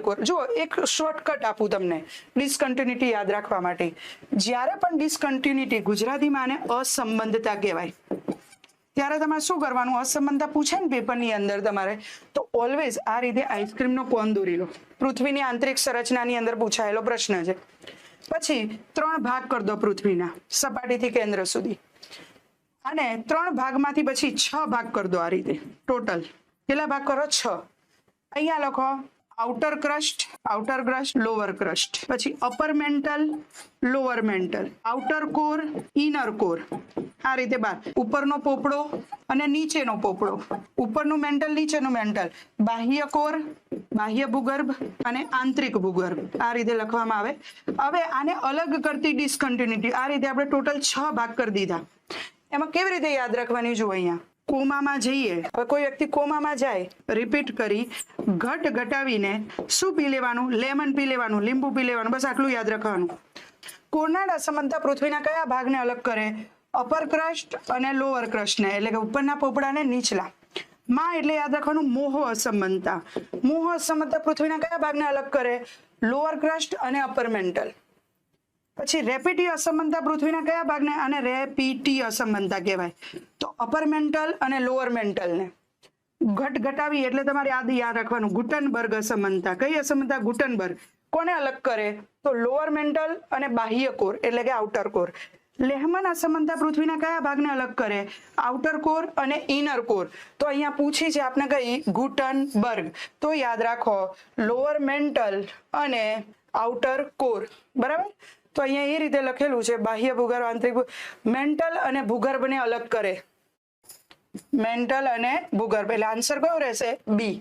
Core. જો એક shortcut આપું તમને ડિસકન્ટિન્યુટી યાદ રાખવા માટે. જ્યારે પણ ડિસકન્ટિન્યુટી ગુજરાતીમાં આને અસંબંધતા કહેવાય, ત્યારે તમારે શું કરવાનું? અસંબંધતા પૂછે ને પેપરની અંદર તમારે, તો ઓલવેઝ આ રીતે આઈસ્ક્રીમનો કોન દોરી લો. પૃથ્વીની આંતરિક સંરચનાની અંદર પૂછાયેલો પ્રશ્ન છે. પછી 3 ભાગ કરી દો પૃથ્વીના, સપાટીથી કેન્દ્ર સુધી, અને 3 ભાગમાંથી પછી 6 ભાગ કરી દો. આ રીતે ટોટલ કેટલા ભાગ કરો? 6. અહીંયા લખો આઉટર ક્રસ્ટ, લોઅર ક્રસ્ટ, પછી upper mental, lower mental, outer core, inner core. આ રીતે 12. ઉપરનો પોપડો અને નીચેનો પોપડો, ઉપરનું મેન્ટલ, નીચેનું મેન્ટલ, બાહ્ય કોર, બાહ્ય ભૂગર્ભ અને આંતરિક ભૂગર્ભ. આ રીતે લખવામાં આવે. હવે આને અલગ કરતી ડિસકન્ટિન્યુટી આ રીતે આપણે ટોટલ 6 ભાગ કરી દીધા. એમાં કેવી રીતે યાદ રાખવાની? જુઓ અહીંયા કોમામાં જઈએ. હવે કોઈ વ્યક્તિ કોમામાં જાય, રિપીટ કરી ઘટ ઘટાવીને શું પી લેવાનું? લેમન પી લેવાનું, લીંબુ પી લેવાનું. બસ આટલું યાદ રાખવાનું. કોર્નાડ અસમાનતા પૃથ્વીના કયા ભાગને અલગ કરે? અપર ક્રસ્ટ અને લોઅર ક્રસ્ટને, એટલે કે ઉપરના પોપડાને નીચલા. માં એટલે યાદ રાખવાનું મોહ અસમાનતા. મોહ અસમાનતા પૃથ્વીના કયા ભાગને અલગ કરે? લોઅર ક્રસ્ટ અને અપર મેન્ટલ. પછી રેપિટી અસમાનતા પૃથ્વીના કયા ભાગને? અને રેપિટી અસમાનતા કહેવાય. તો અપર મેન્ટલ અને લોઅર મેન્ટલને ઘટ ઘટાવી એટલે તમારે યાદ રાખવાનું ગુટનબર્ગ અસમાનતા. કઈ અસમાનતા? ગુટનબર્ગ. કોને અલગ કરે? તો લોઅર મેન્ટલ અને બાહ્ય કોર એટલે કે આઉટર કોર. લેહમન અસમાનતા પૃથ્વીના કયા ભાગને અલગ કરે? આઉટર કોર અને ઇનર કોર. તો અહીંયા પૂછી છે આપણે કઈ? ગુટનબર્ગ. તો યાદ રાખો લોઅર મેન્ટલ અને આઉટર કોર. બરાબર? તો અહીંયા એ રીતે લખેલું છે બાહ્ય ભૂગર્ભ, આંતરિક મેન્ટલ અને ભૂગર્ભને અલગ કરે. મેન્ટલ અને ભૂગર્ભ એટલે આન્સર કયો રહેશે? બી.